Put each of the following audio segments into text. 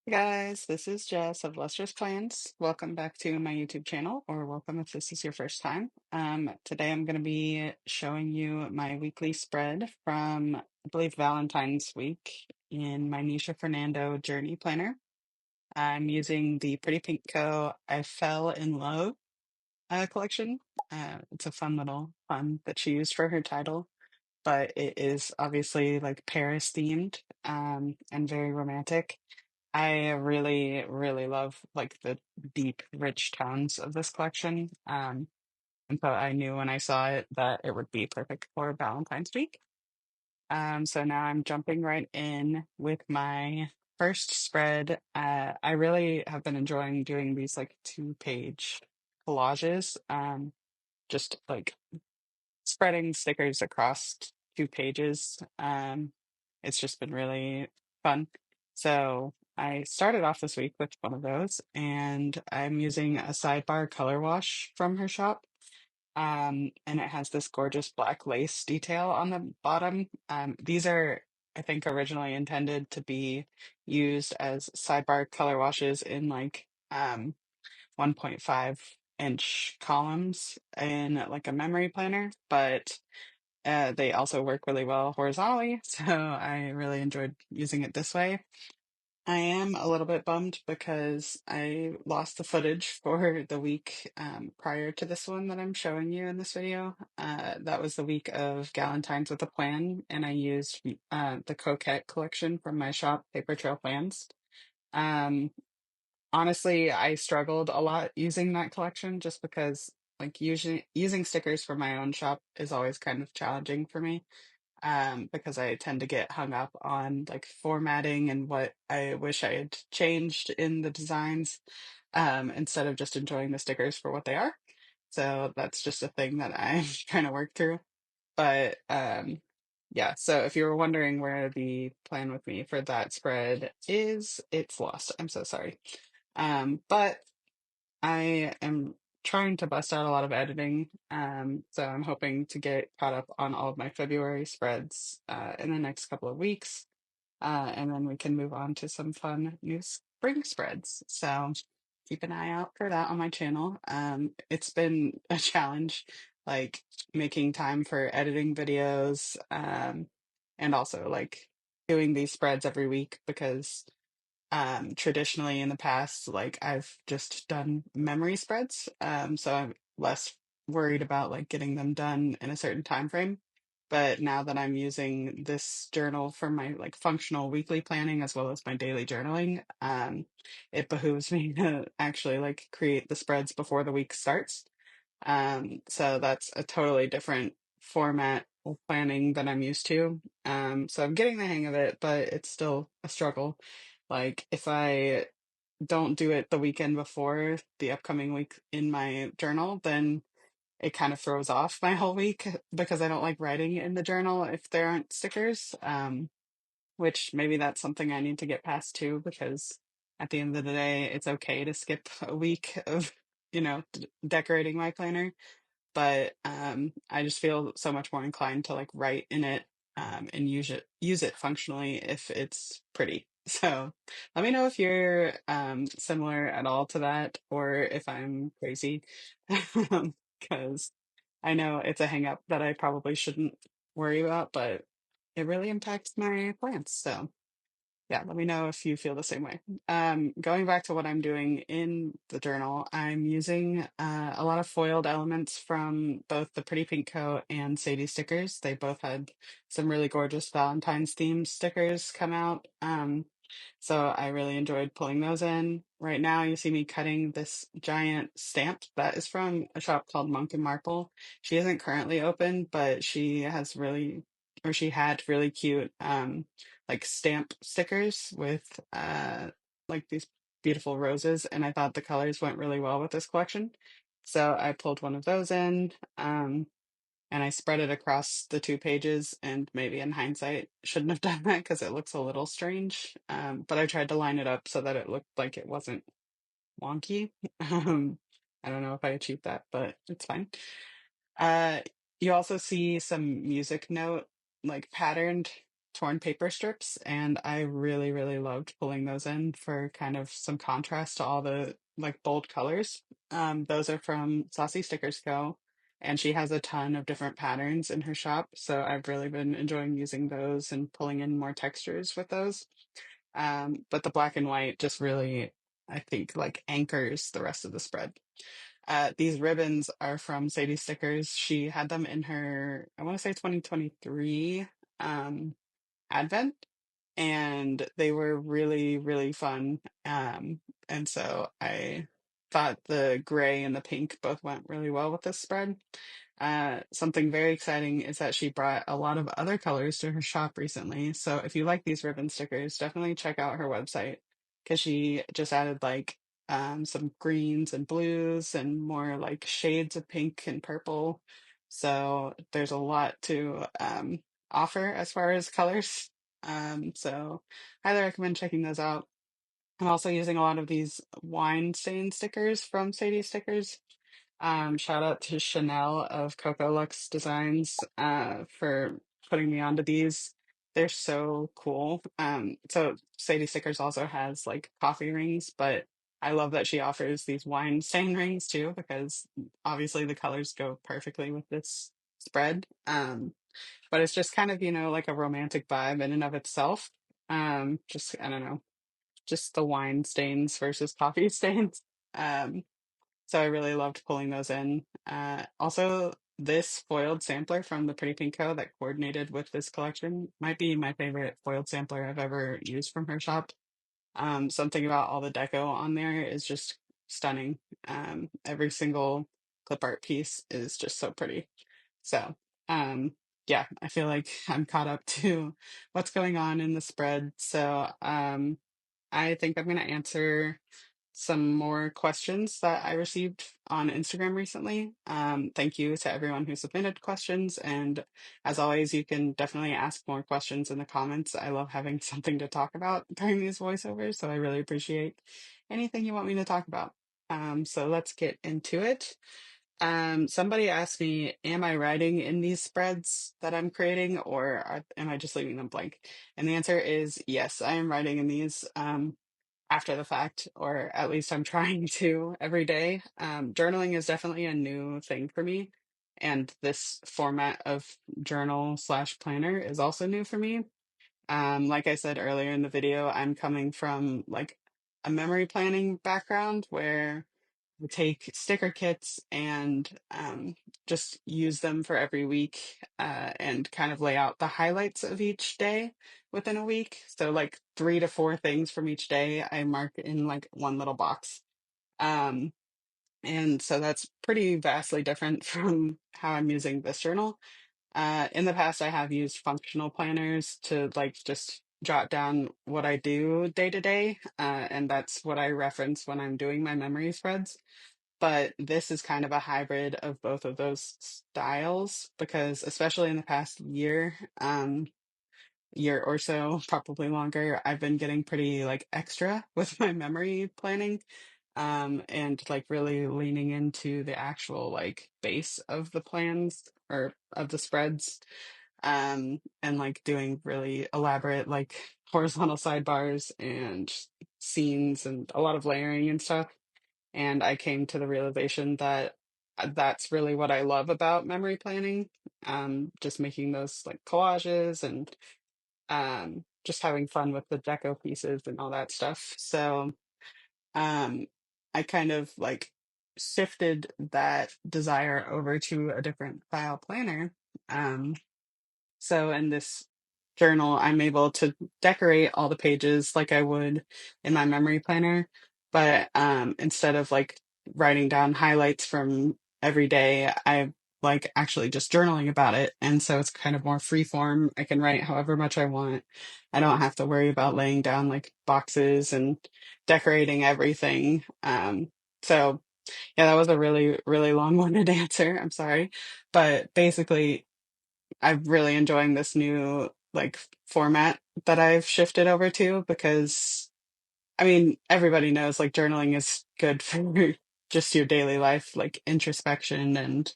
Hey guys, this is Jess of Lustrous Plans. Welcome back to my YouTube channel, or welcome if this is your first time. Today I'm going to be showing you my weekly spread from, I believe, Valentine's week in my Nisha Fernando Journey Planner. I'm using the Pretty Pink Co. I Fell in Love collection. It's a fun little fun that she used for her title, but it is obviously like Paris themed and very romantic. I really, really love like the deep, rich tones of this collection. And so I knew when I saw it that it would be perfect for Valentine's week. So now I'm jumping right in with my first spread. I really have been enjoying doing these like two-page collages, just like spreading stickers across two pages. It's just been really fun. So I started off this week with one of those, and I'm using a sidebar color wash from her shop. And it has this gorgeous black lace detail on the bottom. These are, I think, originally intended to be used as sidebar color washes in like 1.5-inch columns in like a memory planner, but they also work really well horizontally, so I really enjoyed using it this way. I am a little bit bummed because I lost the footage for the week prior to this one that I'm showing you in this video. That was the week of Galentine's with a Plan, and I used the Coquette collection from my shop, Paper Trail Plans. Um, Honestly, I struggled a lot using that collection just because like using stickers for my own shop is always kind of challenging for me because I tend to get hung up on like formatting and what I wish I had changed in the designs instead of just enjoying the stickers for what they are. So that's just a thing that I'm trying to work through. But yeah, so if you were wondering where the plan with me for that spread is, it's lost. I'm so sorry. But I am trying to bust out a lot of editing. So I'm hoping to get caught up on all of my February spreads in the next couple of weeks. And then we can move on to some fun new spring spreads. So keep an eye out for that on my channel. It's been a challenge, like making time for editing videos, and also like doing these spreads every week because traditionally in the past, like I've just done memory spreads. So I'm less worried about like getting them done in a certain time frame. But now that I'm using this journal for my like functional weekly planning as well as my daily journaling, it behooves me to actually like create the spreads before the week starts. So that's a totally different format of planning than I'm used to. So I'm getting the hang of it, but it's still a struggle. Like if I don't do it the weekend before the upcoming week in my journal, then it kind of throws off my whole week because I don't like writing in the journal if there aren't stickers. Which maybe that's something I need to get past too, because at the end of the day, it's okay to skip a week of, decorating my planner, but I just feel so much more inclined to like write in it and use it functionally if it's pretty. So let me know if you're similar at all to that, or if I'm crazy, because I know it's a hang up that I probably shouldn't worry about, but it really impacts my plans. So yeah, let me know if you feel the same way. Going back to what I'm doing in the journal, I'm using a lot of foiled elements from both the Pretty Pink Co. and Sadie stickers. They both had some really gorgeous Valentine's themed stickers come out. So I really enjoyed pulling those in. Right now, you see me cutting this giant stamp that is from a shop called Monk and Marple. She isn't currently open, but she had really cute like stamp stickers with like these beautiful roses, and I thought the colors went really well with this collection. So I pulled one of those in, and I spread it across the two pages, and maybe in hindsight shouldn't have done that because it looks a little strange. But I tried to line it up so that it looked like it wasn't wonky. Um, I don't know if I achieved that, but it's fine. Uh, you also see some music note like patterned torn paper strips, and I really, really loved pulling those in for kind of some contrast to all the like bold colors. Those are from Saucy Stickers Co. And she has a ton of different patterns in her shop, so I've really been enjoying using those and pulling in more textures with those. But the black and white just really, I think, like anchors the rest of the spread. These ribbons are from Sadie Stickers. She had them in her, I want to say 2023 um, Advent, and they were really, really fun. And so I thought the gray and the pink both went really well with this spread. Something very exciting is that she brought a lot of other colors to her shop recently. So if you like these ribbon stickers, definitely check out her website because she just added like some greens and blues and more like shades of pink and purple. So there's a lot to offer as far as colors. So highly recommend checking those out. I'm also using a lot of these wine stain stickers from Sadie Stickers. Shout out to Chanel of Coco Lux Designs for putting me onto these. They're so cool. So Sadie Stickers also has like coffee rings, but I love that she offers these wine stain rings too, because obviously the colors go perfectly with this spread. But it's just kind of, like a romantic vibe in and of itself. Just, I don't know, just the wine stains versus coffee stains. Um, so I really loved pulling those in. Also, this foiled sampler from the Pretty Pink Co. that coordinated with this collection might be my favorite foiled sampler I've ever used from her shop. Something about all the deco on there is just stunning. Every single clip art piece is just so pretty. So, um, yeah, I feel like I'm caught up to what's going on in the spread. So, I think I'm going to answer some more questions that I received on Instagram recently. Thank you to everyone who submitted questions. And as always, you can definitely ask more questions in the comments. I love having something to talk about during these voiceovers, so I really appreciate anything you want me to talk about. So let's get into it. Somebody asked me, am I writing in these spreads that I'm creating, or am I just leaving them blank? And the answer is yes, I am writing in these after the fact, or at least I'm trying to every day. Journaling is definitely a new thing for me, and this format of journal slash planner is also new for me. Like I said earlier in the video, I'm coming from like a memory planning background where we take sticker kits and just use them for every week and kind of lay out the highlights of each day within a week. So, like 3 to 4 things from each day, I mark in like one little box. Um, and so that's pretty vastly different from how I'm using this journal. In the past, I have used functional planners to like just jot down what I do day to day, and that's what I reference when I'm doing my memory spreads. But this is kind of a hybrid of both of those styles because, especially in the past year or so, probably longer, I've been getting pretty like extra with my memory planning, and like really leaning into the actual like base of the plans or of the spreads, and like doing really elaborate like horizontal sidebars and scenes and a lot of layering and stuff. And I came to the realization that that's really what I love about memory planning. Just making those like collages and just having fun with the deco pieces and all that stuff. So um, I kind of like shifted that desire over to a different style planner. Um, so in this journal, I'm able to decorate all the pages like I would in my memory planner, but instead of like writing down highlights from every day, I like actually just journaling about it. And so it's kind of more free form. I can write however much I want. I don't have to worry about laying down like boxes and decorating everything. So yeah, that was a really, really long-winded answer. I'm sorry. But basically, I'm really enjoying this new like format that I've shifted over to because I mean everybody knows like journaling is good for just your daily life, like introspection and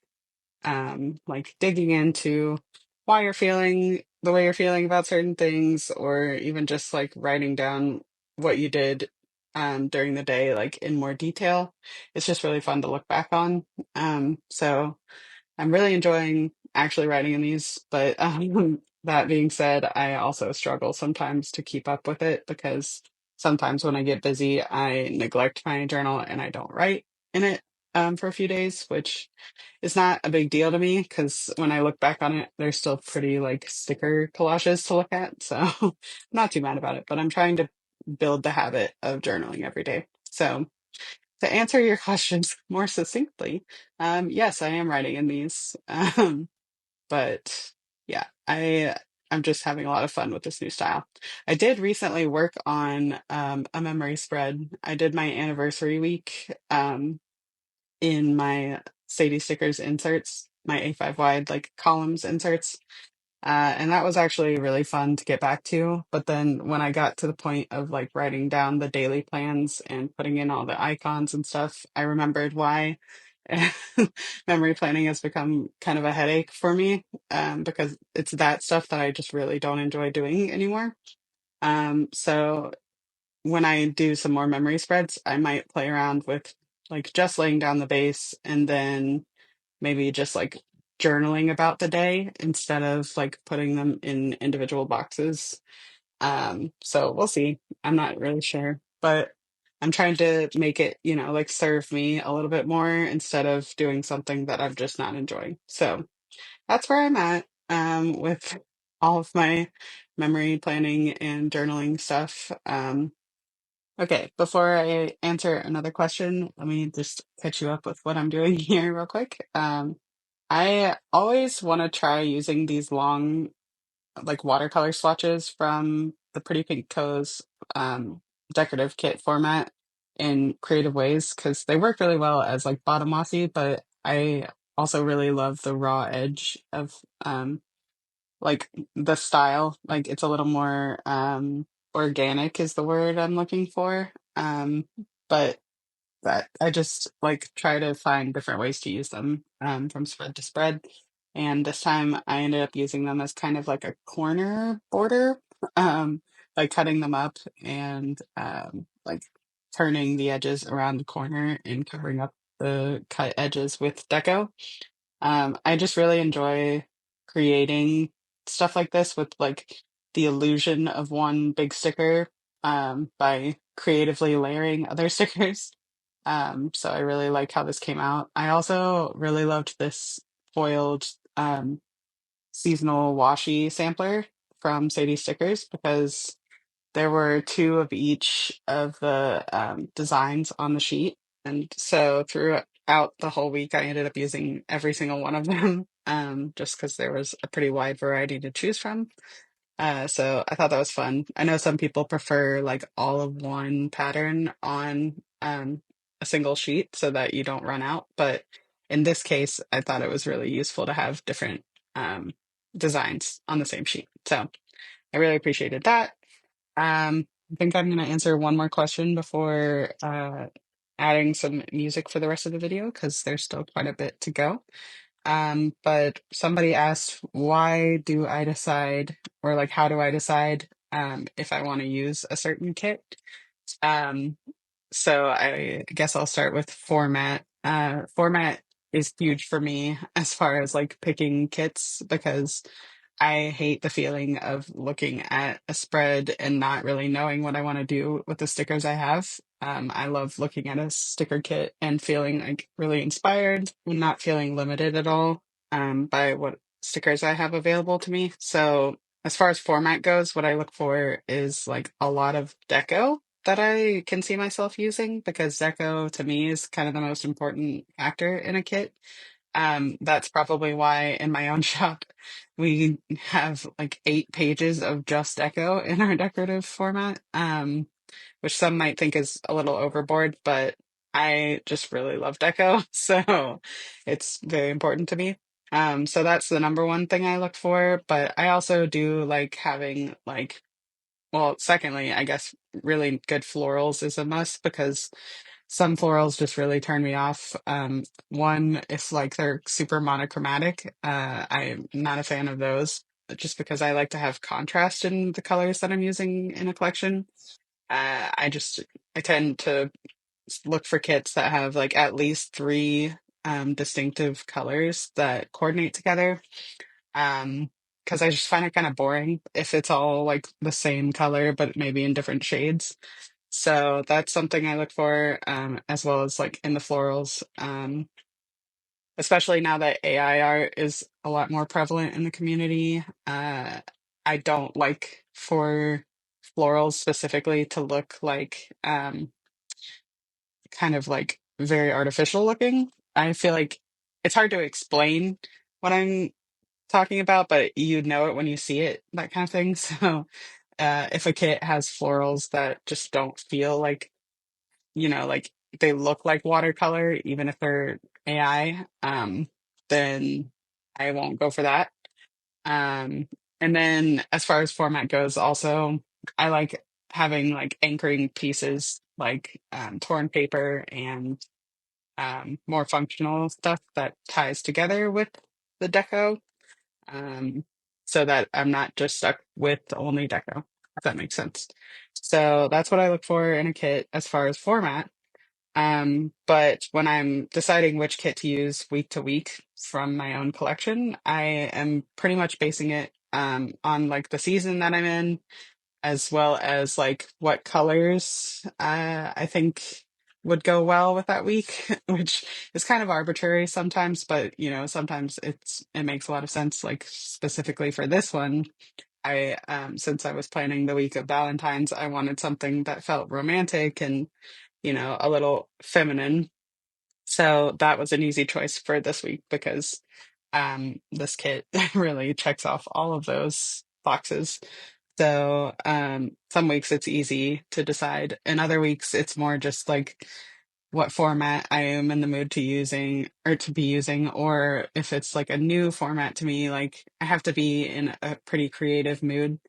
like digging into why you're feeling the way you're feeling about certain things, or even just like writing down what you did during the day, like in more detail. It's just really fun to look back on. So I'm really enjoying actually writing in these, but that being said, I also struggle sometimes to keep up with it because sometimes when I get busy, I neglect my journal and I don't write in it for a few days, which is not a big deal to me because when I look back on it, they're still pretty like sticker collages to look at. So I'm not too mad about it, but I'm trying to build the habit of journaling every day. So to answer your questions more succinctly, yes, I am writing in these. But yeah, I'm just having a lot of fun with this new style. I did recently work on a memory spread. I did my anniversary week in my Sadie stickers inserts, my A5 wide like columns inserts. And that was actually really fun to get back to. But then when I got to the point of like writing down the daily plans and putting in all the icons and stuff, I remembered why memory planning has become kind of a headache for me, because it's that stuff that I just really don't enjoy doing anymore. So when I do some more memory spreads, I might play around with like just laying down the base and then maybe just like journaling about the day instead of like putting them in individual boxes. So we'll see. I'm not really sure, but I'm trying to make it, like serve me a little bit more instead of doing something that I'm just not enjoying. So that's where I'm at with all of my memory planning and journaling stuff. Okay, before I answer another question, let me just catch you up with what I'm doing here real quick. I always want to try using these long, like watercolor swatches from the Pretty Pink Co's decorative kit format in creative ways because they work really well as like bottom mossy, but I also really love the raw edge of like the style. Like it's a little more organic is the word I'm looking for. But that I just like try to find different ways to use them from spread to spread. And this time I ended up using them as kind of like a corner border, by cutting them up and like turning the edges around the corner and covering up the cut edges with deco. I just really enjoy creating stuff like this with like the illusion of one big sticker by creatively layering other stickers. So I really like how this came out. I also really loved this foiled seasonal washi sampler from Sadie Stickers because there were two of each of the designs on the sheet. And so throughout the whole week, I ended up using every single one of them just because there was a pretty wide variety to choose from. So I thought that was fun. I know some people prefer like all of one pattern on a single sheet so that you don't run out. But in this case, I thought it was really useful to have different um, designs on the same sheet. So I really appreciated that. I think I'm going to answer one more question before adding some music for the rest of the video because there's still quite a bit to go. But somebody asked, why do I decide, or like, how do I decide if I want to use a certain kit? Um, so I guess I'll start with format. Format is huge for me as far as like picking kits because I hate the feeling of looking at a spread and not really knowing what I want to do with the stickers I have. I love looking at a sticker kit and feeling like really inspired and not feeling limited at all by what stickers I have available to me. So, as far as format goes, what I look for is like a lot of deco that I can see myself using because deco to me is kind of the most important factor in a kit. That's probably why in my own shop we have like 8 pages of just deco in our decorative format, which some might think is a little overboard, but I just really love deco, so it's very important to me. So that's the number one thing I look for, but I also do like having like, well, secondly, I guess really good florals is a must because some florals just really turn me off. One, if like they're super monochromatic, I'm not a fan of those. just because I like to have contrast in the colors that I'm using in a collection. I just I tend to look for kits that have like at least three distinctive colors that coordinate together. Because I just find it kind of boring if it's all like the same color, but maybe in different shades. So that's something I look for, as well as like in the florals, especially now that AI art is a lot more prevalent in the community. I don't like for florals specifically to look like kind of like very artificial looking. I feel like it's hard to explain what I'm talking about, but you know it when you see it, that kind of thing. So if a kit has florals that just don't feel like, like they look like watercolor, even if they're AI, then I won't go for that. Um, and then as far as format goes, also, I like having like anchoring pieces like torn paper and more functional stuff that ties together with the deco, um, so that I'm not just stuck with only deco, if that makes sense. So that's what I look for in a kit as far as format. But when I'm deciding which kit to use week to week from my own collection, I am pretty much basing it on like the season that I'm in, as well as like what colors I think would go well with that week, which is kind of arbitrary sometimes, but sometimes it makes a lot of sense. Like specifically for this one, I since I was planning the week of Valentine's, I wanted something that felt romantic and a little feminine. So that was an easy choice for this week because this kit really checks off all of those boxes. So some weeks it's easy to decide, and other weeks it's more just like what format I am in the mood to using or to be using, or if it's like a new format to me, like I have to be in a pretty creative mood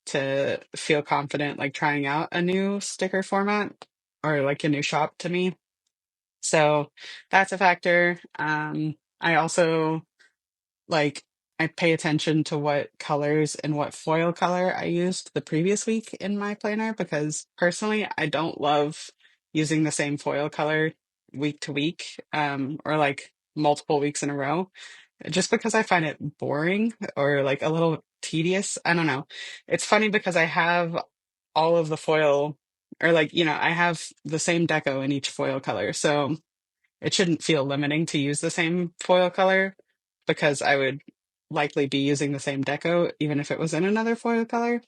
to feel confident like trying out a new sticker format or like a new shop to me. So that's a factor. I also like I pay attention to what colors and what foil color I used the previous week in my planner because personally I don't love using the same foil color week to week, or like multiple weeks in a row, just because I find it boring or like a little tedious. I don't know. It's funny because I have all of the foil, or like I have the same deco in each foil color. So it shouldn't feel limiting to use the same foil color because I would likely be using the same deco even if it was in another foil color.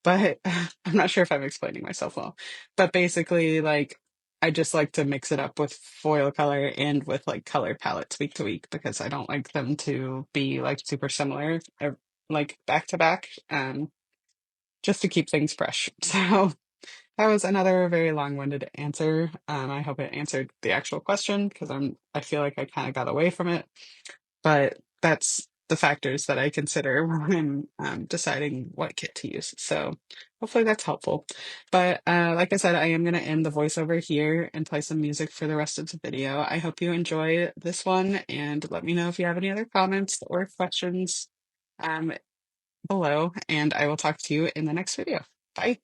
But I'm not sure if I'm explaining myself well. But basically, like, I just like to mix it up with foil color and with like color palettes week to week because I don't like them to be like super similar, like back to back, just to keep things fresh. So that was another very long-winded answer. I hope it answered the actual question because I feel like I kind of got away from it, but that's the factors that I consider when I'm deciding what kit to use. So hopefully that's helpful. But like I said, I am going to end the voiceover here and play some music for the rest of the video. I hope you enjoy this one and let me know if you have any other comments or questions um, below, and I will talk to you in the next video. Bye.